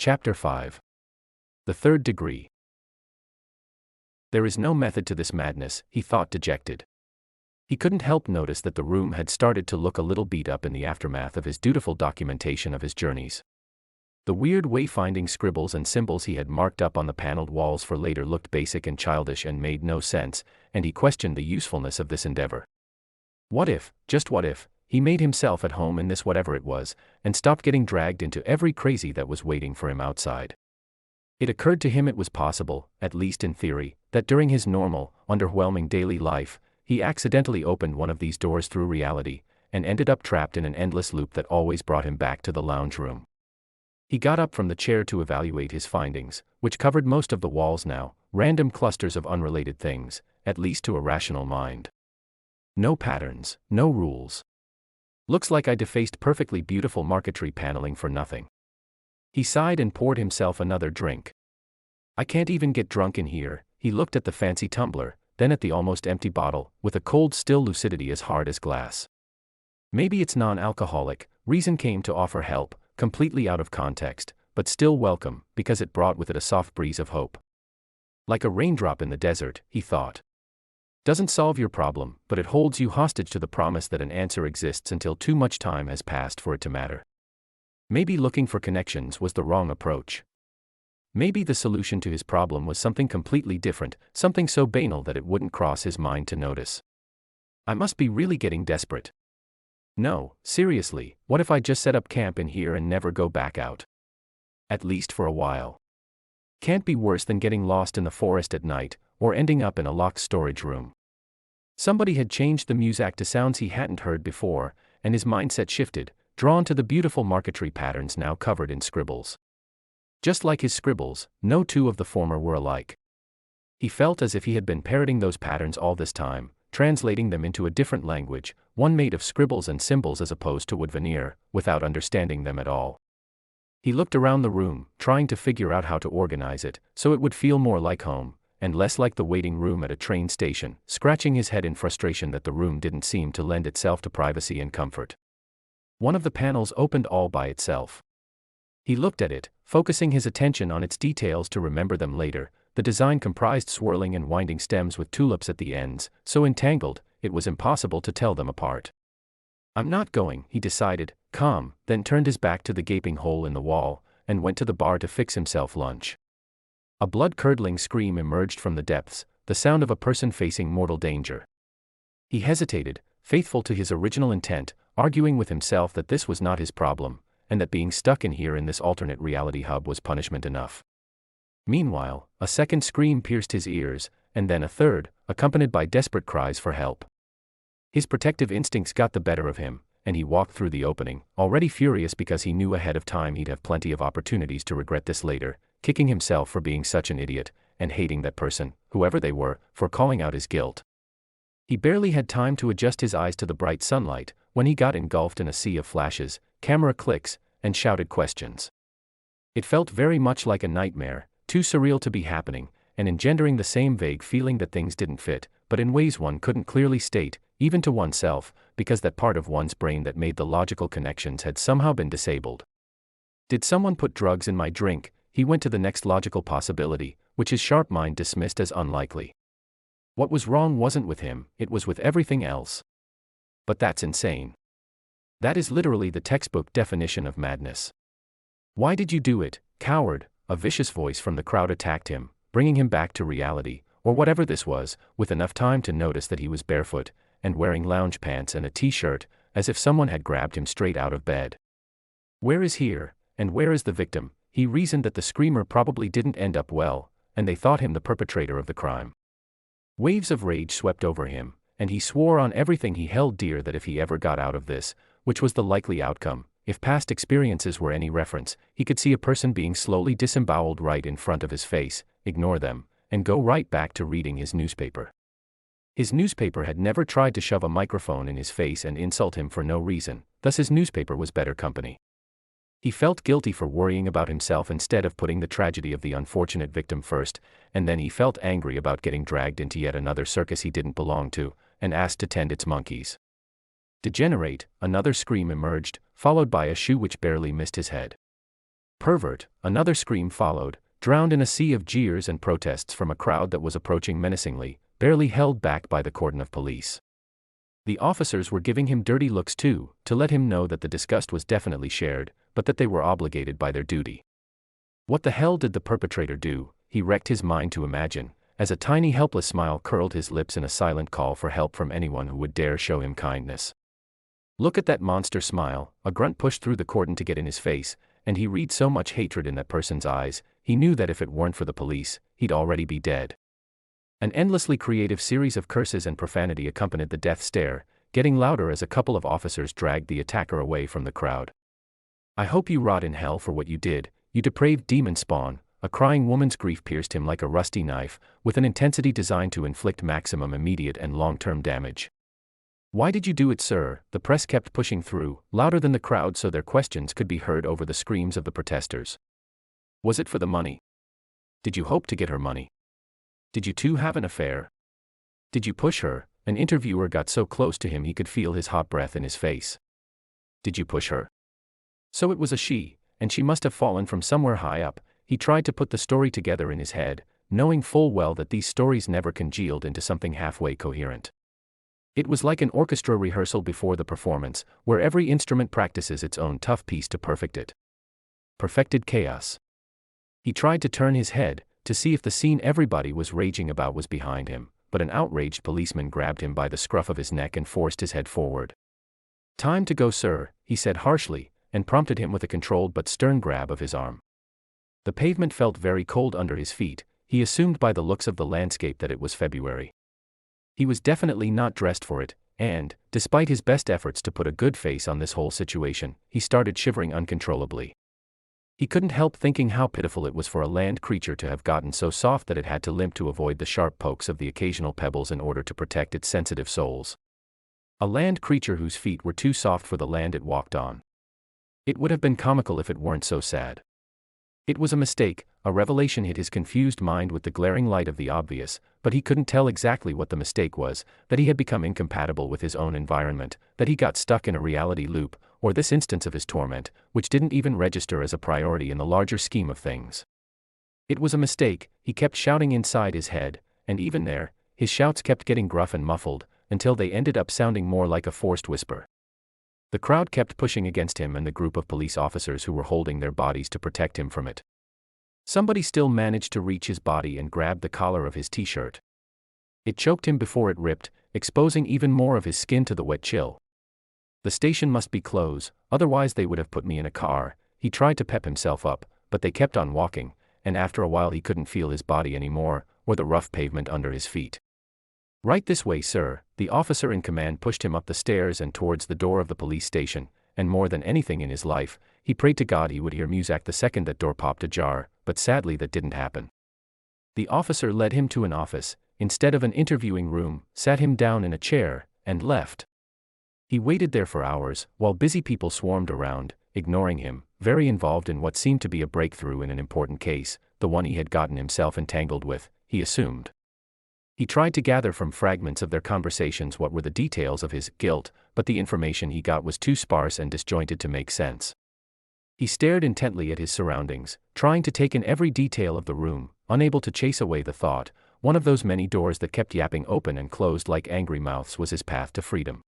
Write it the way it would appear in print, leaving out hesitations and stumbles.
Chapter 5. The Third Degree. There is no method to this madness, he thought, dejected. He couldn't help notice that the room had started to look a little beat up in the aftermath of his dutiful documentation of his journeys. The weird wayfinding scribbles and symbols he had marked up on the paneled walls for later looked basic and childish and made no sense, and he questioned the usefulness of this endeavor. What if, just what if, he made himself at home in this whatever it was, and stopped getting dragged into every crazy that was waiting for him outside? It occurred to him it was possible, at least in theory, that during his normal, underwhelming daily life, he accidentally opened one of these doors through reality, and ended up trapped in an endless loop that always brought him back to the lounge room. He got up from the chair to evaluate his findings, which covered most of the walls now, random clusters of unrelated things, at least to a rational mind. No patterns, no rules. Looks like I defaced perfectly beautiful marquetry paneling for nothing. He sighed and poured himself another drink. I can't even get drunk in here. He looked at the fancy tumbler, then at the almost empty bottle, with a cold still lucidity as hard as glass. Maybe it's non-alcoholic. Reason came to offer help, completely out of context, but still welcome, because it brought with it a soft breeze of hope. Like a raindrop in the desert, he thought. Doesn't solve your problem, but it holds you hostage to the promise that an answer exists until too much time has passed for it to matter. Maybe looking for connections was the wrong approach. Maybe the solution to his problem was something completely different, something so banal that it wouldn't cross his mind to notice. I must be really getting desperate. No, seriously, what if I just set up camp in here and never go back out? At least for a while. Can't be worse than getting lost in the forest at night, or ending up in a locked storage room. Somebody had changed the music to sounds he hadn't heard before, and his mindset shifted, drawn to the beautiful marquetry patterns now covered in scribbles. Just like his scribbles, no two of the former were alike. He felt as if he had been parroting those patterns all this time, translating them into a different language, one made of scribbles and symbols as opposed to wood veneer, without understanding them at all. He looked around the room, trying to figure out how to organize it, so it would feel more like home, and less like the waiting room at a train station, scratching his head in frustration that the room didn't seem to lend itself to privacy and comfort. One of the panels opened all by itself. He looked at it, focusing his attention on its details to remember them later. The design comprised swirling and winding stems with tulips at the ends, so entangled, it was impossible to tell them apart. I'm not going, he decided, calm, then turned his back to the gaping hole in the wall, and went to the bar to fix himself lunch. A blood-curdling scream emerged from the depths, the sound of a person facing mortal danger. He hesitated, faithful to his original intent, arguing with himself that this was not his problem, and that being stuck in here in this alternate reality hub was punishment enough. Meanwhile, a second scream pierced his ears, and then a third, accompanied by desperate cries for help. His protective instincts got the better of him, and he walked through the opening, already furious because he knew ahead of time he'd have plenty of opportunities to regret this later, kicking himself for being such an idiot, and hating that person, whoever they were, for calling out his guilt. He barely had time to adjust his eyes to the bright sunlight, when he got engulfed in a sea of flashes, camera clicks, and shouted questions. It felt very much like a nightmare, too surreal to be happening, and engendering the same vague feeling that things didn't fit, but in ways one couldn't clearly state, even to oneself, because that part of one's brain that made the logical connections had somehow been disabled. Did someone put drugs in my drink? He went to the next logical possibility, which his sharp mind dismissed as unlikely. What was wrong wasn't with him, it was with everything else. But that's insane. That is literally the textbook definition of madness. Why did you do it, coward? A vicious voice from the crowd attacked him, bringing him back to reality, or whatever this was, with enough time to notice that he was barefoot, and wearing lounge pants and a t-shirt, as if someone had grabbed him straight out of bed. Where is here, and where is the victim? He reasoned that the screamer probably didn't end up well, and they thought him the perpetrator of the crime. Waves of rage swept over him, and he swore on everything he held dear that if he ever got out of this, which was the likely outcome, if past experiences were any reference, he could see a person being slowly disemboweled right in front of his face, ignore them, and go right back to reading his newspaper. His newspaper had never tried to shove a microphone in his face and insult him for no reason, thus his newspaper was better company. He felt guilty for worrying about himself instead of putting the tragedy of the unfortunate victim first, and then he felt angry about getting dragged into yet another circus he didn't belong to, and asked to tend its monkeys. Degenerate, another scream emerged, followed by a shoo which barely missed his head. Pervert, another scream followed, drowned in a sea of jeers and protests from a crowd that was approaching menacingly, barely held back by the cordon of police. The officers were giving him dirty looks too, to let him know that the disgust was definitely shared, but that they were obligated by their duty. What the hell did the perpetrator do? He wrecked his mind to imagine, as a tiny helpless smile curled his lips in a silent call for help from anyone who would dare show him kindness. Look at that monster smile, a grunt pushed through the cordon to get in his face, and he read so much hatred in that person's eyes, he knew that if it weren't for the police, he'd already be dead. An endlessly creative series of curses and profanity accompanied the death stare, getting louder as a couple of officers dragged the attacker away from the crowd. "I hope you rot in hell for what you did, you depraved demon spawn." A crying woman's grief pierced him like a rusty knife, with an intensity designed to inflict maximum immediate and long-term damage. "Why did you do it, sir?" The press kept pushing through, louder than the crowd so their questions could be heard over the screams of the protesters. "Was it for the money? Did you hope to get her money? Did you two have an affair? Did you push her?" An interviewer got so close to him he could feel his hot breath in his face. "Did you push her?" So it was a she, and she must have fallen from somewhere high up. He tried to put the story together in his head, knowing full well that these stories never congealed into something halfway coherent. It was like an orchestra rehearsal before the performance, where every instrument practices its own tough piece to perfect it. Perfected chaos. He tried to turn his head, to see if the scene everybody was raging about was behind him, but an outraged policeman grabbed him by the scruff of his neck and forced his head forward. "Time to go, sir," he said harshly, and prompted him with a controlled but stern grab of his arm. The pavement felt very cold under his feet. He assumed by the looks of the landscape that it was February. He was definitely not dressed for it, and, despite his best efforts to put a good face on this whole situation, he started shivering uncontrollably. He couldn't help thinking how pitiful it was for a land creature to have gotten so soft that it had to limp to avoid the sharp pokes of the occasional pebbles in order to protect its sensitive soles. A land creature whose feet were too soft for the land it walked on. It would have been comical if it weren't so sad. It was a mistake. A revelation hit his confused mind with the glaring light of the obvious, but he couldn't tell exactly what the mistake was, that he had become incompatible with his own environment, that he got stuck in a reality loop, or this instance of his torment, which didn't even register as a priority in the larger scheme of things. It was a mistake, he kept shouting inside his head, and even there, his shouts kept getting gruff and muffled, until they ended up sounding more like a forced whisper. The crowd kept pushing against him and the group of police officers who were holding their bodies to protect him from it. Somebody still managed to reach his body and grabbed the collar of his t-shirt. It choked him before it ripped, exposing even more of his skin to the wet chill. "The station must be closed, otherwise they would have put me in a car." He tried to pep himself up, but they kept on walking, and after a while he couldn't feel his body anymore, or the rough pavement under his feet. "Right this way, sir." The officer in command pushed him up the stairs and towards the door of the police station, and more than anything in his life, he prayed to God he would hear music the second that door popped ajar, but sadly that didn't happen. The officer led him to an office, instead of an interviewing room, sat him down in a chair, and left. He waited there for hours, while busy people swarmed around, ignoring him, very involved in what seemed to be a breakthrough in an important case, the one he had gotten himself entangled with, he assumed. He tried to gather from fragments of their conversations what were the details of his guilt, but the information he got was too sparse and disjointed to make sense. He stared intently at his surroundings, trying to take in every detail of the room, unable to chase away the thought. One of those many doors that kept yapping open and closed like angry mouths was his path to freedom.